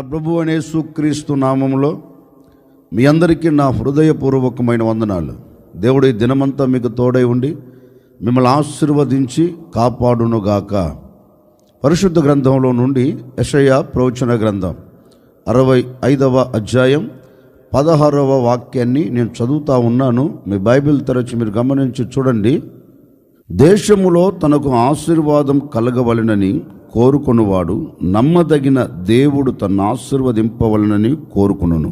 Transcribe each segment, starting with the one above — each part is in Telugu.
మన ప్రభు అనే యేసుక్రీస్తు నామములో మీ అందరికీ నా హృదయపూర్వకమైన వందనాలు. దేవుడు ఈ దినమంతా మీకు తోడై ఉండి మిమ్మల్ని ఆశీర్వదించి కాపాడునుగాక. పరిశుద్ధ గ్రంథంలో నుండి యెషయా ప్రవచన గ్రంథం 65వ అధ్యాయం 16వ వాక్యాన్ని నేను చదువుతా ఉన్నాను. మీ బైబిల్ తెరచి మీరు గమనించి చూడండి. దేశములో తనకు ఆశీర్వాదం కలగవలెనని కోరుకొనువాడు నమ్మదగిన దేవుడు తన్ను ఆశీర్వదింపవలనని కోరుకును.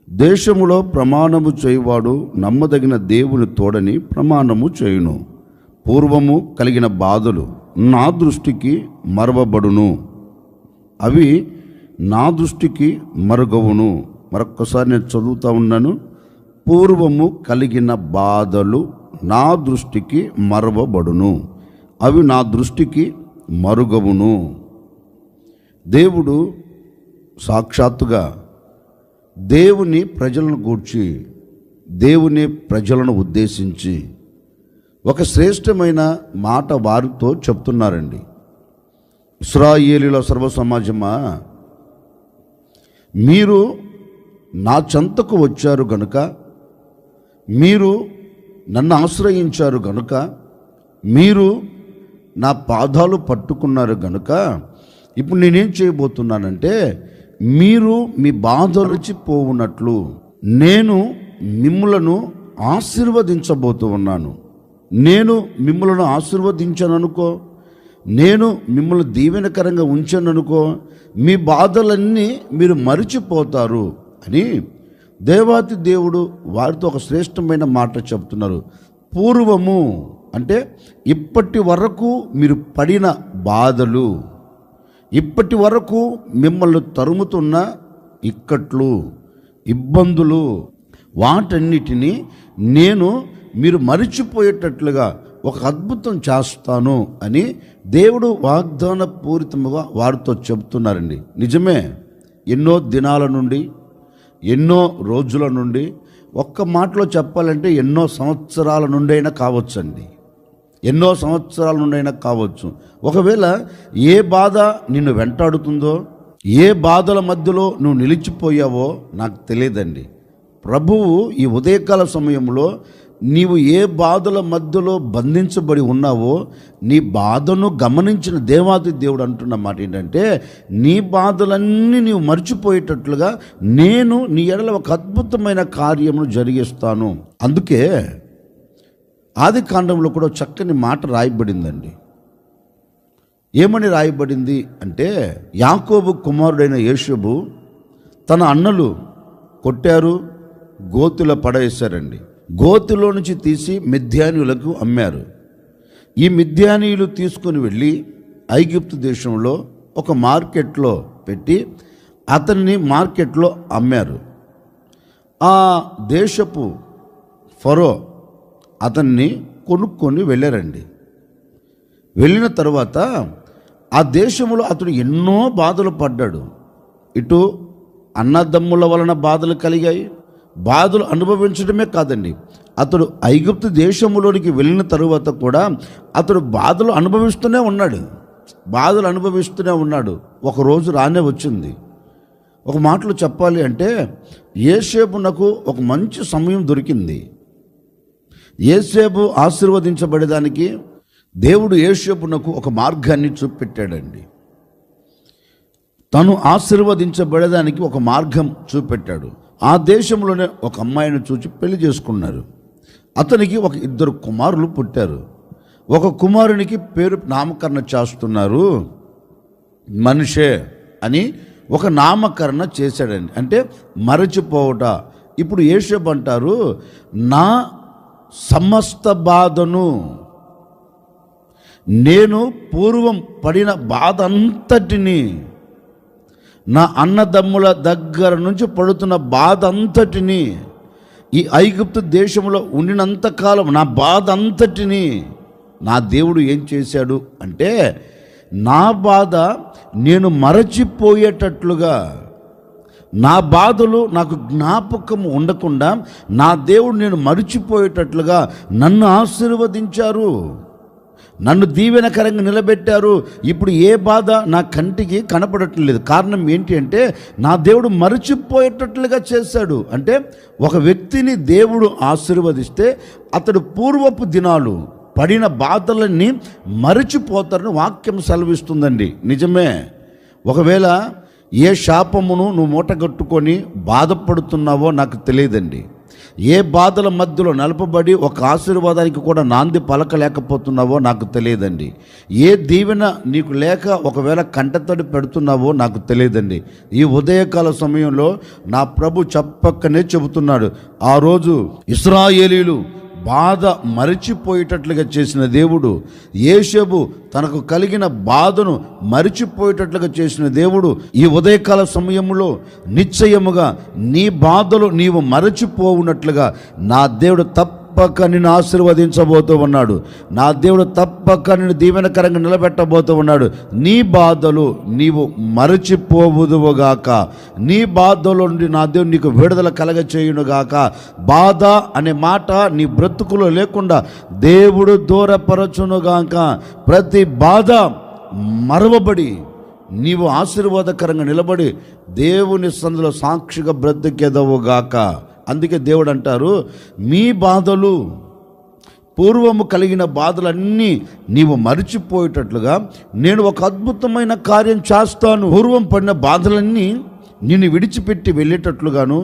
దేశములో ప్రమాణము చేయువాడు నమ్మదగిన దేవుని తోడని ప్రమాణము చేయును. పూర్వము కలిగిన బాధలు నా దృష్టికి మరవబడును, అవి నా దృష్టికి మరుగవును. మరొక్కసారి నేను చదువుతా ఉన్నాను. పూర్వము కలిగిన బాధలు నా దృష్టికి మరవబడును, అవి నా దృష్టికి మరుగవును. దేవుడు సాక్షాత్తుగా దేవుని ప్రజలను గూర్చి, దేవుని ప్రజలను ఉద్దేశించి ఒక శ్రేష్టమైన మాట వారితో చెప్తున్నారండి. ఇశ్రాయేలీల సర్వ సమాజమా, మీరు నా చెంతకు వచ్చారు గనుక, మీరు నన్ను ఆశ్రయించారు గనుక, మీరు నా పాదాలు పట్టుకున్నారు గనుక ఇప్పుడు నేనేం చేయబోతున్నానంటే, మీరు మీ బాధలచిపోవునట్లు నేను మిమ్ములను ఆశీర్వదించబోతూ ఉన్నాను. నేను మిమ్ములను ఆశీర్వదించాను అనుకో, నేను మిమ్మల్ని దీవెనకరంగా ఉంచాను అనుకో, మీ బాధలన్నీ మీరు మరిచిపోతారు అని దేవాతి దేవుడు వారితో ఒక శ్రేష్టమైన మాట చెప్తున్నారు. పూర్వము అంటే ఇప్పటి వరకు మీరు పడిన బాధలు, ఇప్పటి వరకు మిమ్మల్ని తరుముతున్న ఇక్కట్లు, ఇబ్బందులు, వాటన్నిటినీ నేను మీరు మరిచిపోయేటట్లుగా ఒక అద్భుతం చేస్తాను అని దేవుడు వాగ్దాన పూరితముగా వారితో చెబుతున్నారండి. నిజమే, ఎన్నో దినాల నుండి, ఎన్నో రోజుల నుండి, ఒక్క మాటలో చెప్పాలంటే ఎన్నో సంవత్సరాల నుండైనా కావచ్చండి, ఎన్నో సంవత్సరాల నుండైనా కావచ్చు. ఒకవేళ ఏ బాధ నిన్ను వెంటాడుతుందో, ఏ బాధల మధ్యలో నువ్వు నిలిచిపోయావో నాకు తెలియదండి. ప్రభువు ఈ ఉదయకాల సమయంలో నీవు ఏ బాధల మధ్యలో బంధించబడి ఉన్నావో, నీ బాధను గమనించిన దేవాది దేవుడు అంటున్న మాట ఏంటంటే, నీ బాధలన్నీ నీవు మర్చిపోయేటట్లుగా నేను నీ ఎడల ఒక అద్భుతమైన కార్యమును జరిగిస్తాను. అందుకే ఆది కాండంలో కూడా చక్కని మాట రాయబడిందండి. ఏమని రాయబడింది అంటే, యాకోబు కుమారుడైన యోసేపు తన అన్నలు కొట్టారు, గోతిలో పడవేశారండి. గోతిలో నుంచి తీసి మిద్యానీయులకు అమ్మారు. ఈ మిద్యానీయులు తీసుకొని వెళ్ళి ఐగుప్తు దేశంలో ఒక మార్కెట్లో పెట్టి అతన్ని మార్కెట్లో అమ్మారు. ఆ దేశపు ఫరో అతన్ని కొనుక్కొని వెళ్ళారండి. వెళ్ళిన తర్వాత ఆ దేశంలో అతడు ఎన్నో బాధలు పడ్డాడు. ఇటు అన్నదమ్ముల వలన బాధలు కలిగాయి. బాధలు అనుభవించడమే కాదండి, అతడు ఐగుప్తు దేశంలోనికి వెళ్ళిన తరువాత కూడా అతడు బాధలు అనుభవిస్తూనే ఉన్నాడు. ఒకరోజు రానే వచ్చింది. ఒక మాటలో చెప్పాలి అంటే, యోసేపునకు ఒక మంచి సమయం దొరికింది. యోసేపు ఆశీర్వదించబడేదానికి దేవుడు యోసేపునకు ఒక మార్గాన్ని చూపెట్టాడండి. తను ఆశీర్వదించబడేదానికి ఒక మార్గం చూపెట్టాడు. ఆ దేశంలోనే ఒక అమ్మాయిని చూసి పెళ్లి చేసుకున్నారు. అతనికి ఒక 2 కుమారులు పుట్టారు. ఒక కుమారునికి పేరు నామకరణ చేస్తున్నారు, మనిషే అని ఒక నామకరణ చేశాడండి. అంటే మరచిపోవట. ఇప్పుడు యోసేపు అంటారు, నా సమస్త బాధను, నేను పూర్వం పడిన బాధ అంతటిని, నా అన్నదమ్ముల దగ్గర నుంచి పడుతున్న బాధ అంతటిని, ఈ ఐగుప్తు దేశంలో ఉండినంతకాలం నా బాధ అంతటిని నా దేవుడు ఏం చేశాడు అంటే, నా బాధ నేను మరచిపోయేటట్లుగా, నా బాధలు నాకు జ్ఞాపకం ఉండకుండా నా దేవుడు నేను మరిచిపోయేటట్లుగా నన్ను ఆశీర్వదించారు. నన్ను దీవెనకరంగా నిలబెట్టారు. ఇప్పుడు ఏ బాధ నా కంటికి కనపడటం లేదు. కారణం ఏంటి అంటే నా దేవుడు మరచిపోయేటట్లుగా చేశాడు. అంటే ఒక వ్యక్తిని దేవుడు ఆశీర్వదిస్తే అతడు పూర్వపు దినాలు పడిన బాధలన్నీ మరచిపోతారని వాక్యం సెలవిస్తుందండి. నిజమే. ఒకవేళ ఏ శాపమును నువ్వు మూటగట్టుకొని బాధపడుతున్నావో నాకు తెలియదండి. ఏ బాధల మధ్యలో నలపబడి ఒక ఆశీర్వాదానికి కూడా నాంది పలకలేకపోతున్నావో నాకు తెలియదండి. ఏ దీవెన నీకు లేక ఒకవేళ కంటతడి పెడుతున్నావో నాకు తెలియదండి. ఈ ఉదయకాల సమయంలో నా ప్రభు చెప్పక్కనే చెబుతున్నాడు. ఆ రోజు ఇశ్రాయేలీలు బాధ మరిచిపోయేటట్లుగా చేసిన దేవుడు, యేషేబు తనకు కలిగిన బాధను మరిచిపోయేటట్లుగా చేసిన దేవుడు ఈ ఉదయకాల సమయంలో నిశ్చయముగా నీ బాధలు నీవు మరచిపోవునట్లుగా నా దేవుడు తప్పక నిన్ను ఆశీర్వదించబోతూ ఉన్నాడు. నా దేవుడు తప్పక నిన్ను దీవెనకరంగా నిలబెట్టబోతూ ఉన్నాడు. నీ బాధలు నీవు మరచిపోవుదువుగాక. నీ బాధలో నుండి నా దేవుడు నీకు విడుదల కలగచేయునుగాక. బాధ అనే మాట నీ బ్రతుకులో లేకుండా దేవుడు దూరపరచునుగాక. ప్రతి బాధ మరవబడి నీవు ఆశీర్వాదకరంగా నిలబడి దేవుని సన్నిధిలో సాక్షిగా బ్రతికెదవుగాక. అందుకే దేవుడు అంటారు, మీ బాధలు పూర్వము కలిగిన బాధలన్నీ నీవు మరిచిపోయేటట్లుగా నేను ఒక అద్భుతమైన కార్యం చేస్తాను. పూర్వం పడిన బాధలన్నీ నిన్ను విడిచిపెట్టి వెళ్ళేటట్లుగాను,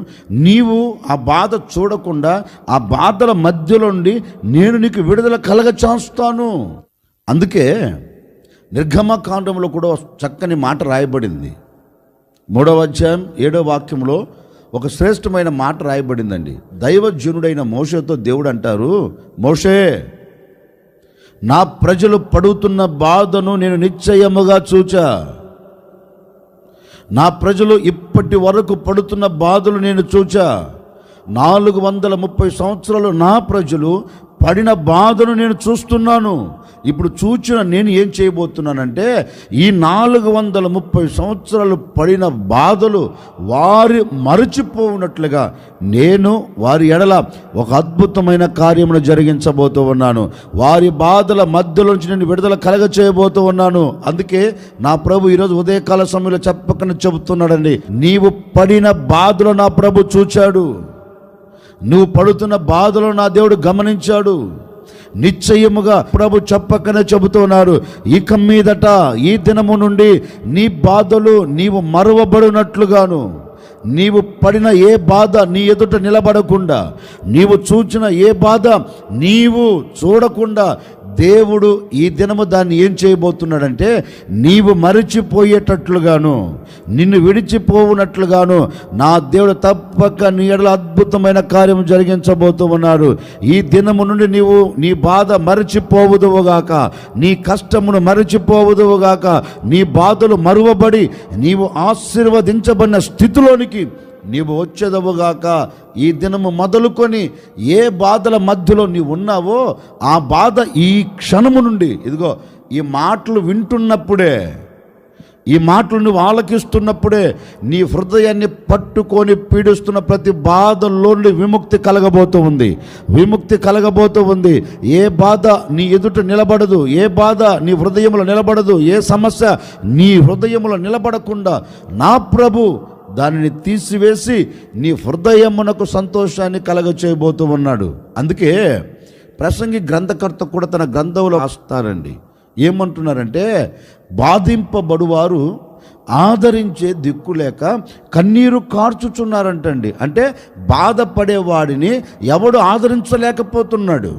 నీవు ఆ బాధ చూడకుండా ఆ బాధల మధ్యలో నుండి నేను నీకు విడుదల కలగచేస్తాను. అందుకే నిర్గమకాండంలో కూడా చక్కని మాట రాయబడింది. 3వ అధ్యాయం 7వ వాక్యంలో ఒక శ్రేష్టమైన మాట రాయబడిందండి. దైవజనుడైన మోషేతో దేవుడు అంటారు, మోషే, నా ప్రజలు పడుతున్న బాధను నేను నిశ్చయముగా చూచా. నా ప్రజలు ఇప్పటి వరకు పడుతున్న బాధలు నేను చూచా. 430 సంవత్సరాలు నా ప్రజలు పడిన బాధను నేను చూస్తున్నాను. ఇప్పుడు చూచిన నేను ఏం చేయబోతున్నానంటే ఈ 430 సంవత్సరాలు పడిన బాధలు వారి మరచిపోవునట్లుగా నేను వారి ఎడల ఒక అద్భుతమైన కార్యమును జరిగించబోతూ ఉన్నాను. వారి బాధల మధ్యలోంచి నేను విడుదల కలగ చేయబోతూ ఉన్నాను. అందుకే నా ప్రభు ఈరోజు ఉదయకాల సమయంలో చెప్పకనే చెబుతున్నాడండి, నీవు పడిన బాధలు నా ప్రభు చూచాడు. నువ్వు పడుతున్న బాధలు నా దేవుడు గమనించాడు. నిశ్చయముగా ప్రభు చెప్పకనే చెబుతున్నారు, ఇక మీదట ఈ దినము నుండి నీ బాధలు నీవు మరువబడినట్లుగాను, నీవు పడిన ఏ బాధ నీ ఎదుట నిలబడకుండా, నీవు చూచిన ఏ బాధ నీవు చూడకుండా దేవుడు ఈ దినము దాన్ని ఏం చేయబోతున్నాడంటే నీవు మరిచిపోయేటట్లుగాను, నిన్ను విడిచిపోవునట్లుగాను నా దేవుడు తప్పక నీ ఎడల అద్భుతమైన కార్యం జరిగించబోతూ ఉన్నాడు. ఈ దినము నుండి నీవు నీ బాధ మరిచిపోవుదువుగాక, నీ కష్టమును మరిచిపోవుదువుగాక, నీ బాధలు మరువబడి నీవు ఆశీర్వదించబడిన స్థితిలోనికి నీవు వచ్చేదవుగాక. ఈ దినము మొదలుకొని ఏ బాధల మధ్యలో నీవు ఉన్నావో ఆ బాధ ఈ క్షణము నుండి, ఇదిగో ఈ మాటలు వింటున్నప్పుడే, ఈ మాటలు నువ్వు ఆలకిస్తున్నప్పుడే నీ హృదయాన్ని పట్టుకొని పీడిస్తున్న ప్రతి బాధల్లో నుండి విముక్తి కలగబోతూ ఉంది. విముక్తి కలగబోతూ ఉంది. ఏ బాధ నీ ఎదుట నిలబడదు, ఏ బాధ నీ హృదయంలో నిలబడదు, ఏ సమస్య నీ హృదయంలో నిలబడకుండా నా ప్రభు దానిని తీసివేసి నీ హృదయమునకు సంతోషాన్ని కలగచేయబోతూ ఉన్నాడు. అందుకే ప్రసంగి గ్రంథకర్త కూడా తన గ్రంథంలో రాస్తారండి. ఏమంటున్నారంటే, బాధింపబడువారు ఆదరించే దిక్కు లేక కన్నీరు కార్చుచున్నారంటండి. అంటే బాధపడేవాడిని ఎవడు ఆదరించలేకపోతున్నాడు.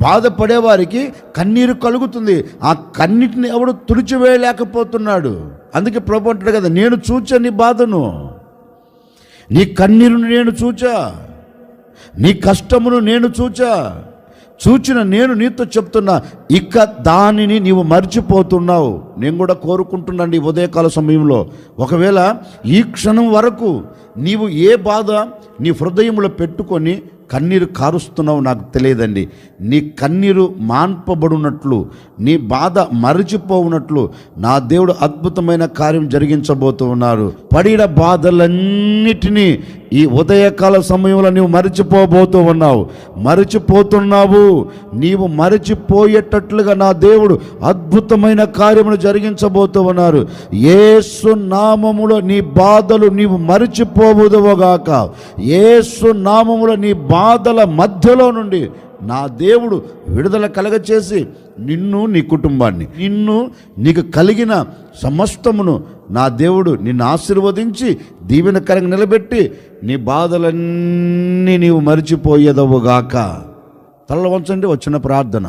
బాధపడేవారికి కన్నీరు కలుగుతుంది, ఆ కన్నిటిని ఎవడు తుడిచివేయలేకపోతున్నాడు. అందుకే ప్రభు అంటాడు కదా, నేను చూచా నీ బాధను, నీ కన్నీరును నేను చూచా, నీ కష్టమును నేను చూచా. చూచిన నేను నీతో చెప్తున్నా, ఇక దానిని నీవు మర్చిపోతున్నావు. నేను కూడా కోరుకుంటున్నాను ఈ ఉదయకాల సమయంలో, ఒకవేళ ఈ క్షణం వరకు నీవు ఏ బాధ నీ హృదయంలో పెట్టుకొని కన్నీరు కారుస్తున్నావు నాకు తెలియదండి. నీ కన్నీరు మాన్పబడినట్లు, నీ బాధ మరచిపోవునట్లు నా దేవుడు అద్భుతమైన కార్యం జరిగించబోతూ ఉన్నారు. పడిన బాధలన్నిటినీ ఈ ఉదయకాల సమయంలో నీవు మరిచిపోతున్నావు. నీవు మరిచిపోయేటట్లుగా నా దేవుడు అద్భుతమైన కార్యములు జరిగించబోతూ ఉన్నారు. యేసు నామములో నీ బాధలు నీవు మరిచిపోవుదువుగాక. యేసు నామములో నీ బాధల మధ్యలో నుండి నా దేవుడు విడుదల కలగచేసి నిన్ను, నీ కుటుంబాన్ని, నీకు కలిగిన సమస్తమును నా దేవుడు నిన్ను ఆశీర్వదించి దీవెనకరంగా నిలబెట్టి నీ బాధలన్నీ నీవు మరిచిపోయేదవుగాక. తల వంచండి. వచ్చిన ప్రార్థన.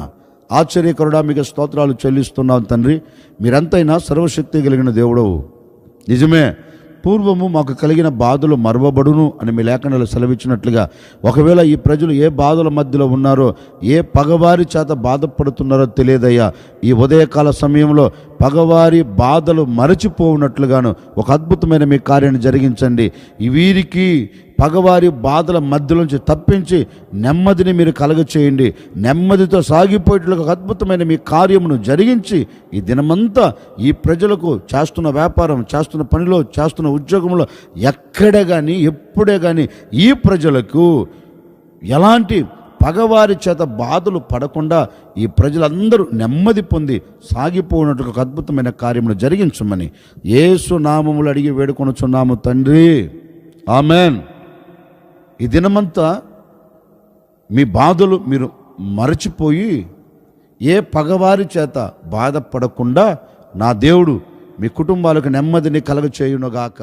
ఆశ్చర్యకరుడా, మీకు స్తోత్రాలు చెల్లిస్తున్నాం తండ్రి. మీరంతైనా సర్వశక్తి కలిగిన దేవుడవు. నిజమే, పూర్వము మాకు కలిగిన బాధలు మరవబడును అని మీ లేఖనాలు సెలవిచ్చినట్లుగా ఒకవేళ ఈ ప్రజలు ఏ బాధల మధ్యలో ఉన్నారో, ఏ పగవారి చేత బాధపడుతున్నారో తెలియదయ్యా. ఈ ఉదయకాల సమయంలో పగవారి బాధలు మరచిపోవునట్లుగాను ఒక అద్భుతమైన మీ కార్యాన్ని జరిగించండి. వీరికి పగవారి బాధల మధ్యలోంచి తప్పించి నెమ్మదిని మీరు కలగచేయండి. నెమ్మదితో సాగిపోయేట్లుగా ఒక అద్భుతమైన మీ కార్యమును జరిగించి ఈ దినమంతా ఈ ప్రజలకు చేస్తున్న వ్యాపారం, చేస్తున్న పనిలో, చేస్తున్న ఉద్యోగంలో ఎక్కడే కానీ, ఎప్పుడే కానీ ఈ ప్రజలకు ఎలాంటి పగవారి చేత బాధలు పడకుండా ఈ ప్రజలందరూ నెమ్మది పొంది సాగిపోయినట్టు ఒక అద్భుతమైన కార్యమును జరిగించమని యేసు నామములు అడిగి వేడుకొనుచున్నాము తండ్రి. ఆమెన్. ఈ దినమంతా మీ బాధలు మీరు మరచిపోయి ఏ పగవారి చేత బాధపడకుండా నా దేవుడు మీ కుటుంబాలకు నెమ్మదిని కలగచేయునుగాక.